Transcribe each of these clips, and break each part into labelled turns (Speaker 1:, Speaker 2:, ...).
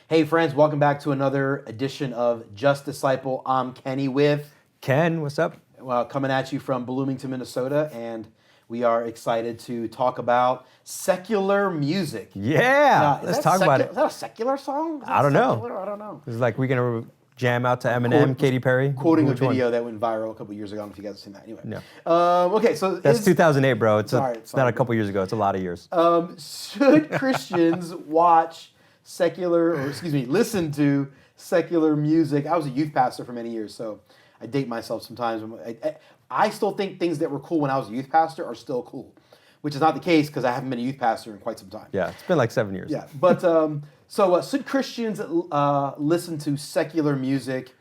Speaker 1: Hey friends, welcome back to another edition of Just Disciple. I'm Kenny with
Speaker 2: Ken, what's up?
Speaker 1: coming at you from Bloomington, Minnesota, and we are excited to talk about secular music.
Speaker 2: Yeah, let's talk about it.
Speaker 1: Is that a secular song?
Speaker 2: I don't know.
Speaker 1: I don't know.
Speaker 2: It's like we're gonna jam out to Eminem, Katy Perry.
Speaker 1: Quoting
Speaker 2: Which
Speaker 1: a video
Speaker 2: one?
Speaker 1: that went viral a couple years ago. I don't know if you guys have seen that. Anyway.
Speaker 2: No.
Speaker 1: Okay, so
Speaker 2: That's 2008, bro. It's
Speaker 1: Sorry,
Speaker 2: not a couple years ago. It's a lot of years.
Speaker 1: should Christians listen to secular music? I was a youth pastor for many years, so I date myself sometimes. I still think things that were cool when I was a youth pastor are still cool, which is not the case because I haven't been a youth pastor in quite some time.
Speaker 2: Yeah, it's been like 7 years.
Speaker 1: Yeah, but should Christians listen to secular music?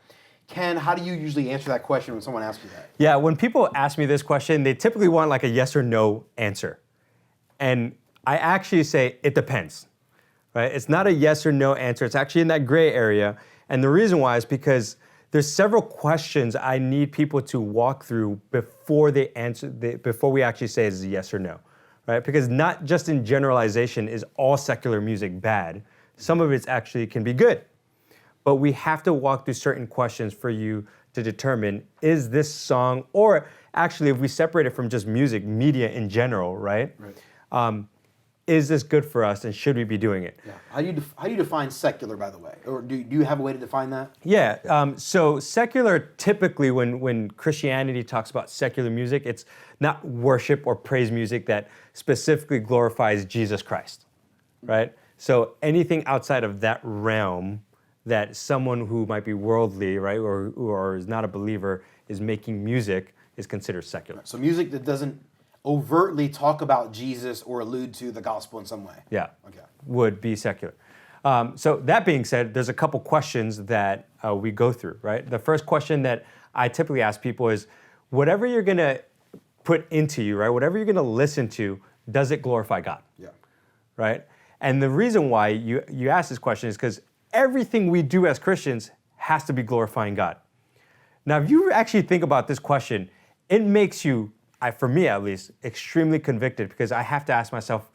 Speaker 1: Ken, how do you usually answer that question when someone asks you that?
Speaker 2: Yeah, when people ask me this question, they typically want like a yes or no answer. And I actually say it depends, right? It's not a yes or no answer. It's actually in that gray area. And the reason why is because there's several questions I need people to walk through before they answer, before we actually say it's a yes or no, right? Because not just in generalization is all secular music bad. Some of it actually can be good. But we have to walk through certain questions for you to determine, is this song, or actually if we separate it from just music, media in general, right? Is this good for us and should we be doing it?
Speaker 1: Yeah. How do you define secular, by the way? Or do you have a way to define that?
Speaker 2: Yeah, so secular, typically when Christianity talks about secular music, it's not worship or praise music that specifically glorifies Jesus Christ, right? So anything outside of that realm that someone who might be worldly, right, or is not a believer is making music is considered secular.
Speaker 1: So music that doesn't overtly talk about Jesus or allude to the gospel in some way.
Speaker 2: Yeah,
Speaker 1: Okay.
Speaker 2: would be secular. So that being said, there's a couple questions that we go through, right? The first question that I typically ask people is, whatever you're gonna put into you, right, whatever you're gonna listen to, does it glorify God?
Speaker 1: Yeah.
Speaker 2: Right? And the reason why you ask this question is because everything we do as Christians has to be glorifying God. Now, if you actually think about this question, it makes you, for me at least, extremely convicted because I have to ask myself,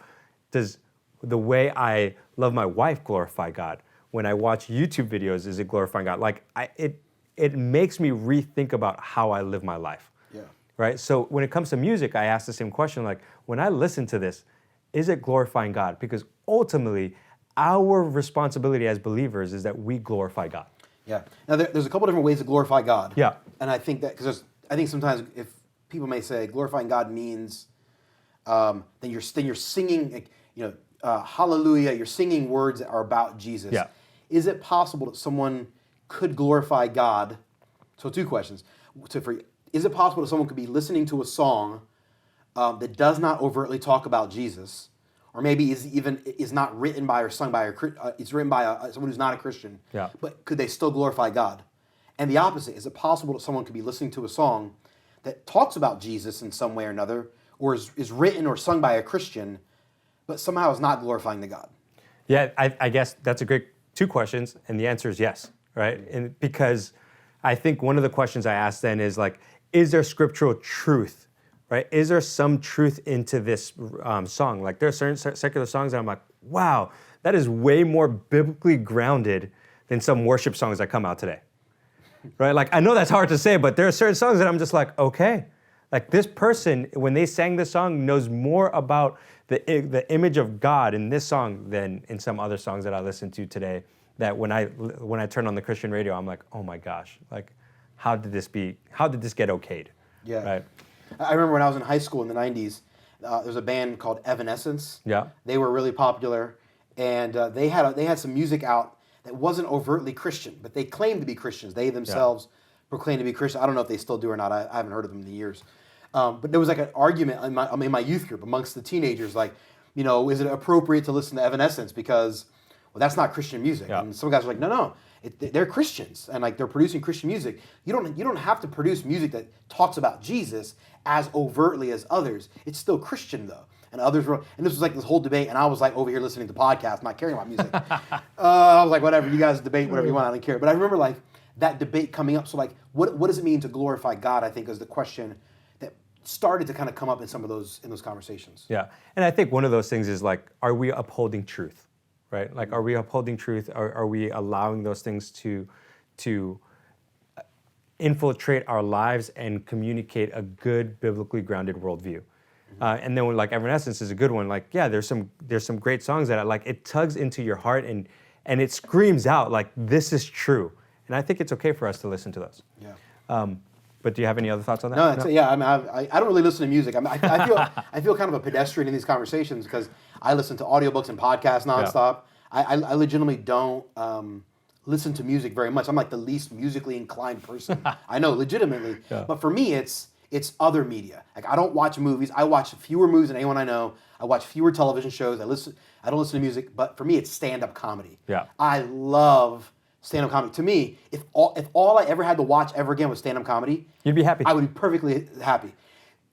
Speaker 2: does the way I love my wife glorify God? When I watch YouTube videos, is it glorifying God? Like, it makes me rethink about how I live my life.
Speaker 1: Yeah.
Speaker 2: Right? So when it comes to music, I ask the same question, like, when I listen to this, is it glorifying God? Because ultimately, our responsibility as believers is that we glorify God.
Speaker 1: Yeah. Now there's a couple different ways to glorify God.
Speaker 2: Yeah.
Speaker 1: And I think that because I think sometimes if people may say glorifying God means then you're singing hallelujah. You're singing words that are about Jesus.
Speaker 2: Yeah.
Speaker 1: Is it possible that someone could glorify God? So two questions. Is it possible that someone could be listening to a song that does not overtly talk about Jesus? Or maybe is not written by or sung by it's written by someone who's not a Christian.
Speaker 2: Yeah.
Speaker 1: But could they still glorify God? And the opposite, is it possible that someone could be listening to a song that talks about Jesus in some way or another, or is written or sung by a Christian, but somehow is not glorifying the God?
Speaker 2: Yeah, I guess that's a great two questions, and the answer is yes, right? And because I think one of the questions I ask then is like, is there scriptural truth? Right? Is there some truth into this song? Like there are certain secular songs that I'm like, wow, that is way more biblically grounded than some worship songs that come out today. Right? Like I know that's hard to say, but there are certain songs that I'm just like, okay. Like this person, when they sang this song, knows more about the image of God in this song than in some other songs that I listen to today. That when I turn on the Christian radio, I'm like, oh my gosh, like how did this get okayed?
Speaker 1: Yeah.
Speaker 2: Right?
Speaker 1: I remember when I was in high school in the 90s, there was a band called Evanescence.
Speaker 2: Yeah.
Speaker 1: They were really popular, and they had some music out that wasn't overtly Christian, but they claimed to be Christians. They themselves proclaimed to be Christian. I don't know if they still do or not. I haven't heard of them in years. But there was like an argument in my youth group amongst the teenagers, like, is it appropriate to listen to Evanescence because, well, that's not Christian music.
Speaker 2: Yeah.
Speaker 1: And some guys were like, no. They're Christians and like they're producing Christian music. You don't have to produce music that talks about Jesus as overtly as others. It's still Christian though. And others were, and this was like this whole debate, and I was like over here listening to podcasts, not caring about music. I was like, whatever, you guys debate whatever you want, I don't care. But I remember like that debate coming up. So like, what does it mean to glorify God? I think is the question that started to kind of come up in some of those conversations.
Speaker 2: Yeah, and I think one of those things is like, are we upholding truth? right? Like, are we upholding truth? Are we allowing those things to infiltrate our lives and communicate a good biblically grounded worldview? And then like Evanescence is a good one. Like, yeah, there's some great songs that like it tugs into your heart and it screams out like this is true. And I think it's okay for us to listen to those.
Speaker 1: Yeah.
Speaker 2: But do you have any other thoughts on that?
Speaker 1: No, that's, yeah. I mean, I don't really listen to music. I feel kind of a pedestrian in these conversations because I listen to audiobooks and podcasts nonstop. Yeah. I legitimately don't listen to music very much. I'm like the least musically inclined person I know, legitimately. Yeah. But for me, it's other media. Like I don't watch movies. I watch fewer movies than anyone I know. I watch fewer television shows. I don't listen to music. But for me, it's stand-up comedy.
Speaker 2: Yeah.
Speaker 1: I love stand-up comedy. To me, if all I ever had to watch ever again was stand-up comedy,
Speaker 2: you'd be happy.
Speaker 1: I would be perfectly happy.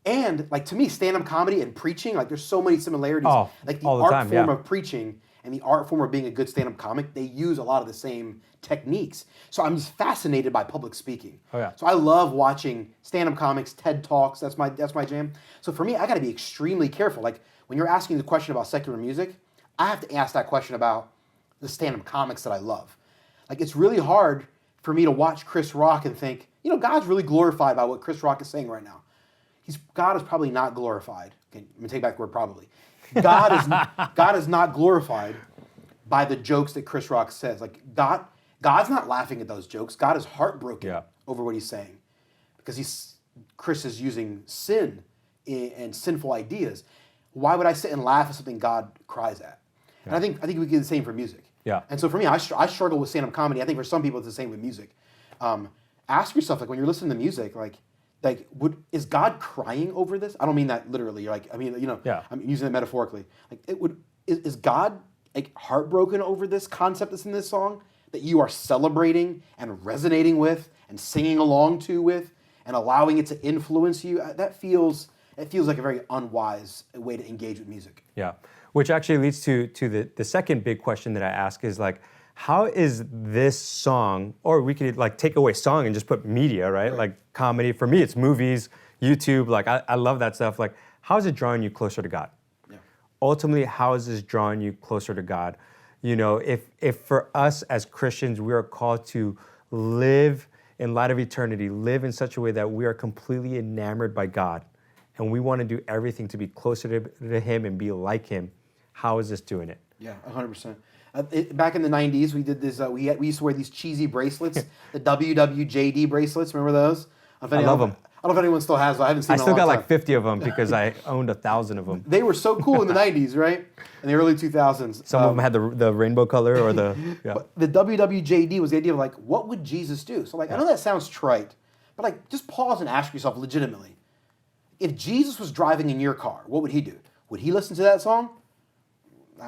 Speaker 1: And like to me, stand-up comedy and preaching, like there's so many similarities.
Speaker 2: Oh,
Speaker 1: like the
Speaker 2: all the
Speaker 1: art
Speaker 2: time,
Speaker 1: form of preaching and the art form of being a good stand-up comic, they use a lot of the same techniques. So I'm just fascinated by public speaking.
Speaker 2: Oh, yeah.
Speaker 1: So I love watching stand-up comics, TED Talks. That's my jam. So for me, I got to be extremely careful. Like when you're asking the question about secular music, I have to ask that question about the stand-up comics that I love. Like it's really hard for me to watch Chris Rock and think, you know, God's really glorified by what Chris Rock is saying right now. God is probably not glorified. Okay, let me take back the word probably. God is not glorified by the jokes that Chris Rock says. Like God's not laughing at those jokes. God is heartbroken over what he's saying because Chris is using sin and sinful ideas. Why would I sit and laugh at something God cries at? Yeah. And I think we get the same for music.
Speaker 2: Yeah.
Speaker 1: And so for me, I struggle with stand-up comedy. I think for some people it's the same with music. Ask yourself, like when you're listening to music, is God crying over this? I don't mean that literally. I'm using it metaphorically. Like is God like heartbroken over this concept that's in this song that you are celebrating and resonating with and singing along to with and allowing it to influence you? It feels like a very unwise way to engage with music.
Speaker 2: Yeah, which actually leads to the second big question that I ask is like, how is this song, or we could like take away song and just put media, right? Like comedy. For me, it's movies, YouTube. Like I love that stuff. Like, how is it drawing you closer to God? Yeah. Ultimately, how is this drawing you closer to God? You know, if for us as Christians, we are called to live in light of eternity, live in such a way that we are completely enamored by God, and we want to do everything to be closer to Him and be like Him, how is this doing it?
Speaker 1: Yeah, 100%. Back in the 90s, we did this. We used to wear these cheesy bracelets, the WWJD bracelets. Remember those?
Speaker 2: I love them.
Speaker 1: I don't know if anyone still has them. I haven't seen them.
Speaker 2: I still got like 50 of them because I owned 1,000 of them.
Speaker 1: They were so cool in the 90s, right? In the early 2000s.
Speaker 2: Some of them had the rainbow color or the... Yeah.
Speaker 1: But the WWJD was the idea of like, what would Jesus do? So like, I know that sounds trite, but like, just pause and ask yourself legitimately. If Jesus was driving in your car, what would he do? Would he listen to that song?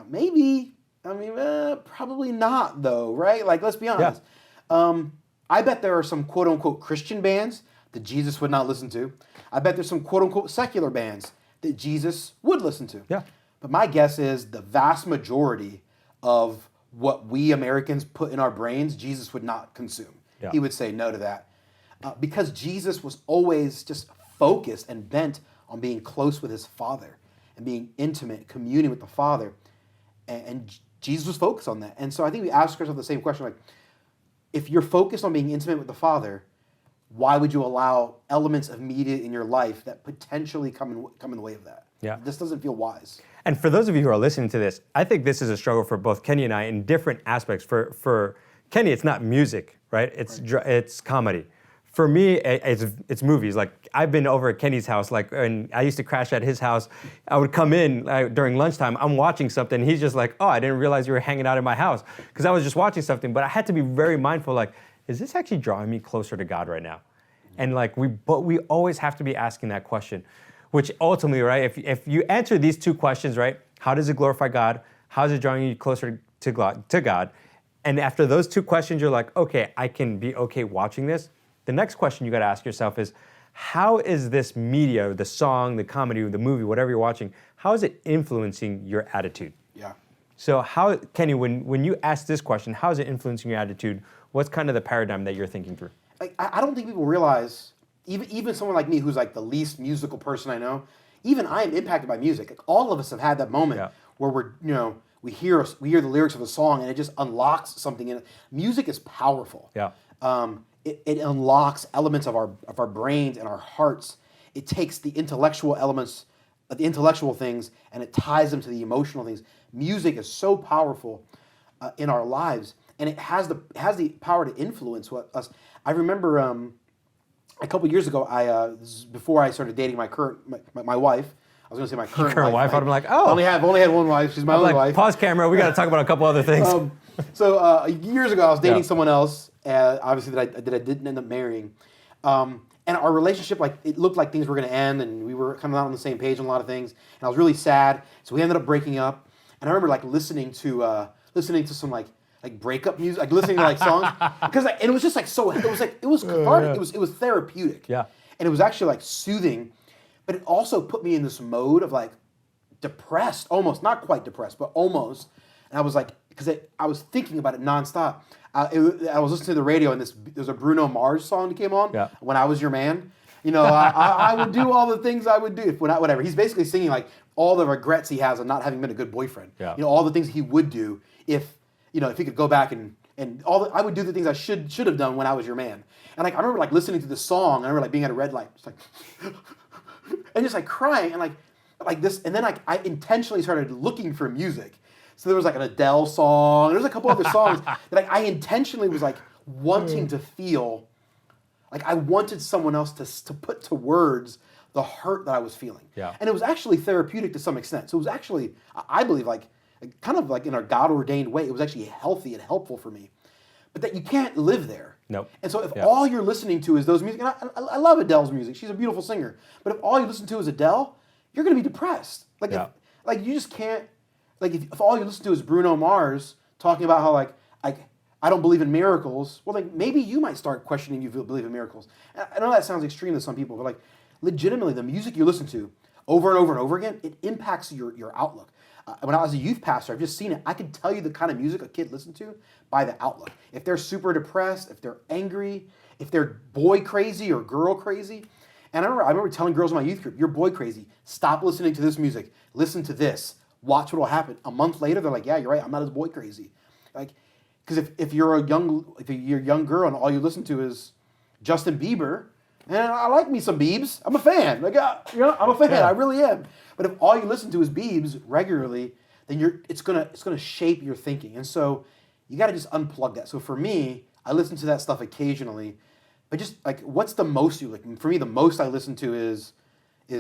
Speaker 1: Maybe. I mean, probably not though, right? Like, let's be honest. Yeah. I bet there are some quote-unquote Christian bands that Jesus would not listen to. I bet there's some quote-unquote secular bands that Jesus would listen to.
Speaker 2: Yeah.
Speaker 1: But my guess is the vast majority of what we Americans put in our brains, Jesus would not consume. Yeah. He would say no to that. Because Jesus was always just focused and bent on being close with his Father and being intimate, communing with the Father. And Jesus was focused on that. And so I think we ask ourselves the same question, like, if you're focused on being intimate with the Father, why would you allow elements of media in your life that potentially come in the way of that?
Speaker 2: Yeah.
Speaker 1: This doesn't feel wise.
Speaker 2: And for those of you who are listening to this, I think this is a struggle for both Kenny and I in different aspects. For Kenny, it's not music, right? It's comedy. For me, it's movies. Like, I've been over at Kenny's house, like, and I used to crash at his house. I would come in during lunchtime. I'm watching something. He's just like, oh, I didn't realize you were hanging out in my house, because I was just watching something. But I had to be very mindful, like, is this actually drawing me closer to God right now? And like, we always have to be asking that question, which ultimately, right, if you answer these two questions, right, how does it glorify God? How is it drawing you closer to God? And after those two questions, you're like, okay, I can be okay watching this. The next question you got to ask yourself is, how is this media, the song, the comedy, the movie, whatever you're watching, how is it influencing your attitude?
Speaker 1: Yeah.
Speaker 2: So how, Kenny, when you ask this question, how is it influencing your attitude? What's kind of the paradigm that you're thinking through?
Speaker 1: Like, I don't think people realize, even someone like me who's like the least musical person I know, even I am impacted by music. Like, all of us have had that moment where we hear the lyrics of a song and it just unlocks something in it. Music is powerful.
Speaker 2: Yeah.
Speaker 1: It unlocks elements of our brains and our hearts. It takes the intellectual elements, the intellectual things, and it ties them to the emotional things. Music is so powerful in our lives, and it has the power to influence us. I remember a couple years ago, this is before I started dating my wife. I was going to say my current
Speaker 2: wife.
Speaker 1: I'd
Speaker 2: I'm like,
Speaker 1: I only had one wife. She's my only wife.
Speaker 2: Pause camera. We got to talk about a couple other things.
Speaker 1: So years ago, I was dating someone else, obviously that I didn't end up marrying, and our relationship, like, it looked like things were going to end, and we were kind of not on the same page on a lot of things, and I was really sad. So we ended up breaking up, and I remember like listening to some like breakup music, like listening to like songs, because and it was just like it was cathartic, it was therapeutic,
Speaker 2: Yeah.
Speaker 1: and it was actually like soothing, but it also put me in this mode of like depressed, almost not quite depressed, but almost. And I was like, because I was thinking about it nonstop. I was listening to the radio, and there's a Bruno Mars song that came on.
Speaker 2: Yeah.
Speaker 1: When I Was Your Man. You know, I would do all the things I would do whatever. He's basically singing like all the regrets he has on not having been a good boyfriend.
Speaker 2: Yeah.
Speaker 1: You know, all the things he would do if he could go back and I would do the things I should have done when I was your man. And like I remember like listening to the song. I remember like being at a red light, just like and just like crying and like this. And then like I intentionally started looking for music. So there was like an Adele song. There was a couple other songs that like, I intentionally was like wanting to feel. Like I wanted someone else to put to words the hurt that I was feeling.
Speaker 2: Yeah.
Speaker 1: And it was actually therapeutic to some extent. So it was actually, I believe, like kind of like in a God-ordained way, it was actually healthy and helpful for me. But that you can't live there.
Speaker 2: Nope.
Speaker 1: And so if all you're listening to is those music, and I love Adele's music. She's a beautiful singer. But if all you listen to is Adele, you're going to be depressed. Like, like you just can't, like if all you listen to is Bruno Mars talking about how like I don't believe in miracles. Well, like maybe you might start questioning if you believe in miracles. I know that sounds extreme to some people, but like legitimately, the music you listen to over and over and over again, it impacts your outlook. When I was a youth pastor, I've just seen it. I can tell you the kind of music a kid listens to by the outlook. If they're super depressed, if they're angry, if they're boy crazy or girl crazy. And I remember telling girls in my youth group, "You're boy crazy. Stop listening to this music. Listen to this. Watch what will happen." A month later, they're like, "Yeah, you're right. I'm not as boy crazy." Like. Because if you're a young girl and all you listen to is Justin Bieber, and I like me some Biebs, I'm a fan. Like I'm a fan,
Speaker 2: Yeah.
Speaker 1: I really am. But if all you listen to is Biebs regularly, then it's gonna shape your thinking. And so you got to just unplug that. So for me, I listen to that stuff occasionally, but just like what's the most you like? For me, the most I listen to is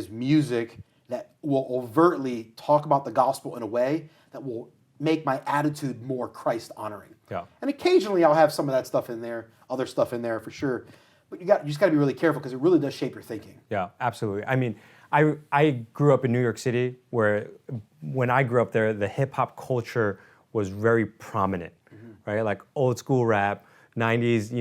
Speaker 1: music that will overtly talk about the gospel in a way that will make my attitude more Christ honoring.
Speaker 2: Yeah.
Speaker 1: And occasionally I'll have some of that stuff in there, other stuff in there for sure. But you just got to be really careful because it really does shape your thinking.
Speaker 2: Yeah, absolutely. I mean, I grew up in New York City where when I grew up there, the hip hop culture was very prominent, right? Like old school rap, 90s,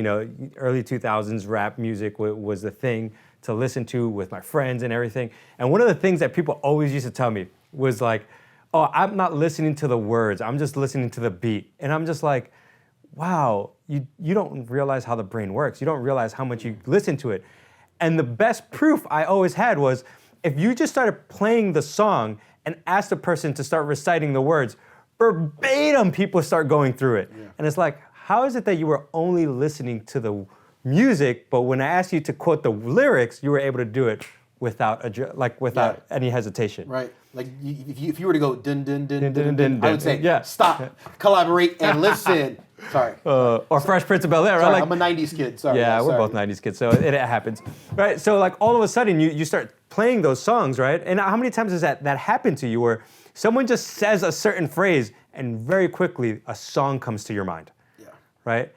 Speaker 2: early 2000s rap music was the thing to listen to with my friends and everything. And one of the things that people always used to tell me was like, "Oh, I'm not listening to the words. I'm just listening to the beat." And I'm just like, wow, you don't realize how the brain works. You don't realize how much you listen to it. And the best proof I always had was if you just started playing the song and asked the person to start reciting the words, verbatim people start going through it. Yeah. And it's like, how is it that you were only listening to the music, but when I asked you to quote the lyrics, you were able to do it without any hesitation?
Speaker 1: Right. Like if you were to go dun dun dun dun dun,
Speaker 2: dun,
Speaker 1: I would say stop, collaborate, and listen. Sorry.
Speaker 2: Or Fresh Prince of Bel-Air, right?
Speaker 1: Sorry, I'm a 90s kid. Sorry.
Speaker 2: Yeah, we're both 90s kids, so it happens. Right, so like all of a sudden you start playing those songs, right? And how many times has that happened to you where someone just says a certain phrase and very quickly a song comes to your mind?
Speaker 1: Yeah.
Speaker 2: Right?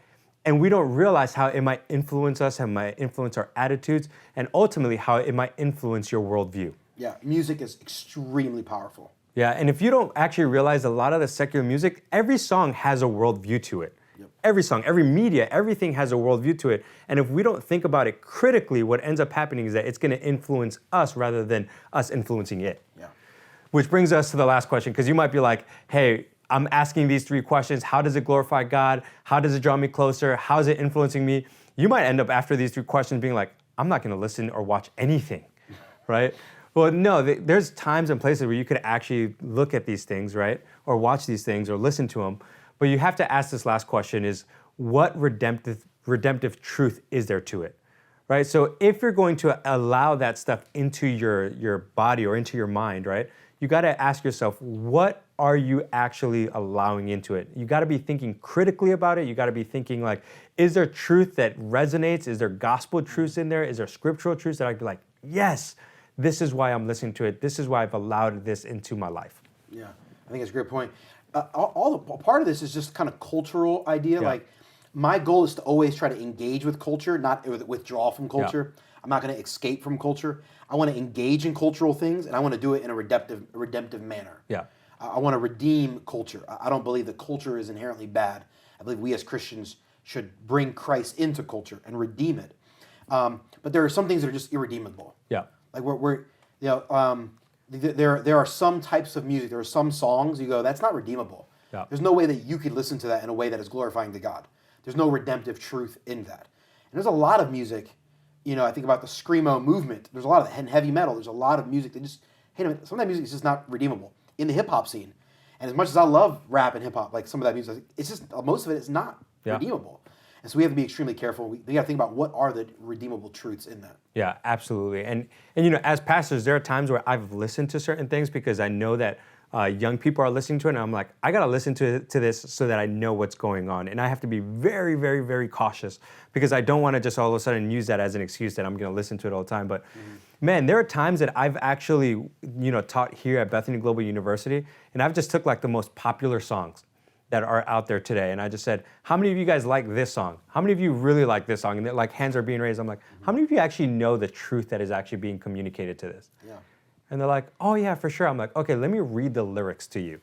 Speaker 2: And we don't realize how it might influence us, how it might influence our attitudes, and ultimately how it might influence your worldview.
Speaker 1: Yeah, music is extremely powerful.
Speaker 2: Yeah, and if you don't actually realize a lot of the secular music, every song has a worldview to it. Yep. Every song, every media, everything has a worldview to it. And if we don't think about it critically, what ends up happening is that it's going to influence us rather than us influencing it.
Speaker 1: Yeah.
Speaker 2: Which brings us to the last question, because you might be like, hey, I'm asking these 3 questions. How does it glorify God? How does it draw me closer? How is it influencing me? You might end up after these 3 questions being like, I'm not going to listen or watch anything, right? Well, no, there's times and places where you could actually look at these things, right? Or watch these things or listen to them. But you have to ask this last question is, what redemptive truth is there to it? Right? So if you're going to allow that stuff into your body or into your mind, right? You got to ask yourself, what are you actually allowing into it? You got to be thinking critically about it. You got to be thinking like, is there truth that resonates? Is there gospel truths in there? Is there scriptural truths that I could be like, yes, this is why I'm listening to it. This is why I've allowed this into my life.
Speaker 1: Yeah, I think it's a great point. Part of this is just kind of cultural idea.
Speaker 2: Yeah.
Speaker 1: Like, my goal is to always try to engage with culture, not withdraw from culture. I'm not going to escape from culture. I want to engage in cultural things, and I want to do it in a redemptive manner.
Speaker 2: Yeah.
Speaker 1: I want to redeem culture. I don't believe that culture is inherently bad. I believe we as Christians should bring Christ into culture and redeem it. But there are some things that are just irredeemable.
Speaker 2: Yeah.
Speaker 1: Like there are some types of music, there are some songs you go, that's not redeemable.
Speaker 2: Yeah.
Speaker 1: There's no way that you could listen to that in a way that is glorifying to God. There's no redemptive truth in that. And there's a lot of music, I think about the screamo movement. There's a lot of heavy metal. There's a lot of music that just, some of that music is just not redeemable in the hip hop scene. And as much as I love rap and hip hop, like some of that music, it's just, most of it is not redeemable. And so we have to be extremely careful. We got to think about what are the redeemable truths in that.
Speaker 2: Yeah, absolutely. And as pastors, there are times where I've listened to certain things because I know that young people are listening to it, and I'm like, I got to listen to this so that I know what's going on. And I have to be very, very, very cautious because I don't want to just all of a sudden use that as an excuse that I'm going to listen to it all the time. But man, there are times that I've actually, taught here at Bethany Global University, and I've just took like the most popular songs that are out there today. And I just said, how many of you guys like this song? How many of you really like this song? And like hands are being raised. I'm like, how many of you actually know the truth that is actually being communicated to this?
Speaker 1: Yeah.
Speaker 2: And they're like, oh yeah, for sure. I'm like, okay, let me read the lyrics to you.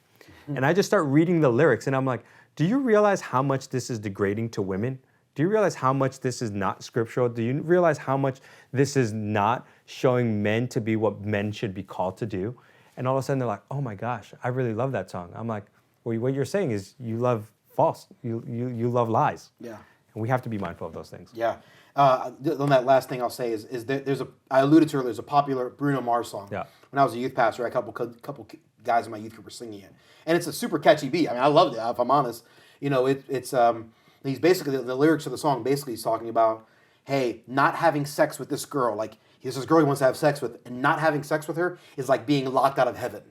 Speaker 2: And I just start reading the lyrics and I'm like, do you realize how much this is degrading to women? Do you realize how much this is not scriptural? Do you realize how much this is not showing men to be what men should be called to do? And all of a sudden they're like, oh my gosh, I really love that song. I'm like, well, what you're saying is you love false. You love lies.
Speaker 1: Yeah.
Speaker 2: And we have to be mindful of those things.
Speaker 1: Yeah. On that last thing I'll say is that I alluded to earlier, there's a popular Bruno Mars song.
Speaker 2: Yeah.
Speaker 1: When I was a youth pastor, a couple guys in my youth group were singing it. And it's a super catchy beat. I mean, I loved it, if I'm honest. He's basically, the lyrics of the song basically he's talking about, hey, not having sex with this girl. Like, there's this girl he wants to have sex with, and not having sex with her is like being locked out of heaven.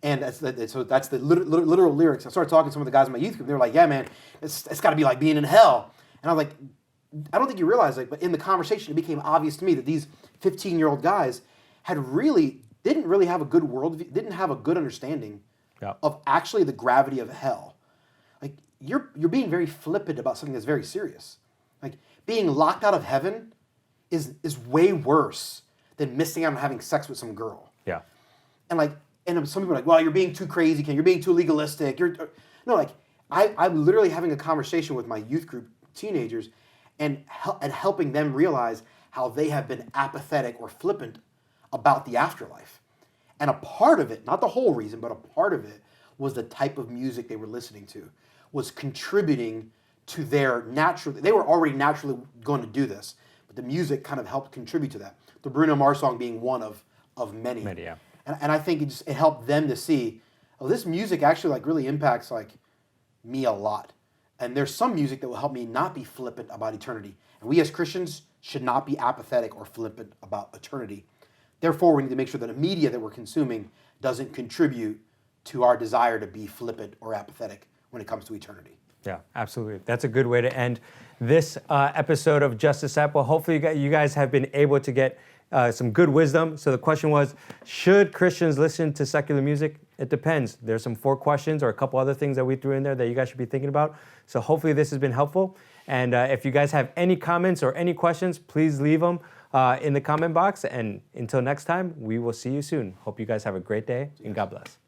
Speaker 1: And that's the literal lyrics. I started talking to some of the guys in my youth group. They were like, yeah, man, it's got to be like being in hell. And I was like, I don't think you realize it, but in the conversation, it became obvious to me that these 15-year-old guys didn't really have a good worldview, didn't have a good understanding of actually the gravity of hell. Like, you're being very flippant about something that's very serious. Like, being locked out of heaven is way worse than missing out on having sex with some girl.
Speaker 2: Yeah.
Speaker 1: And some people are like, well, you're being too crazy, Ken. You're being too legalistic. I'm literally having a conversation with my youth group, teenagers, and helping them realize how they have been apathetic or flippant about the afterlife. And a part of it, not the whole reason, but a part of it was the type of music they were listening to, was contributing to their they were already naturally going to do this, but the music kind of helped contribute to that. The Bruno Mars song being one of many.
Speaker 2: Many, yeah.
Speaker 1: And I think it helped them to see, oh, this music actually like really impacts like me a lot. And there's some music that will help me not be flippant about eternity. And we as Christians should not be apathetic or flippant about eternity. Therefore, we need to make sure that the media that we're consuming doesn't contribute to our desire to be flippant or apathetic when it comes to eternity.
Speaker 2: Yeah, absolutely. That's a good way to end this episode of Just Disciple. Hopefully you guys have been able to get some good wisdom. So the question was, should Christians listen to secular music? It depends. There's some 4 questions or a couple other things that we threw in there that you guys should be thinking about. So hopefully this has been helpful. And if you guys have any comments or any questions, please leave them in the comment box. And until next time, we will see you soon. Hope you guys have a great day and God bless.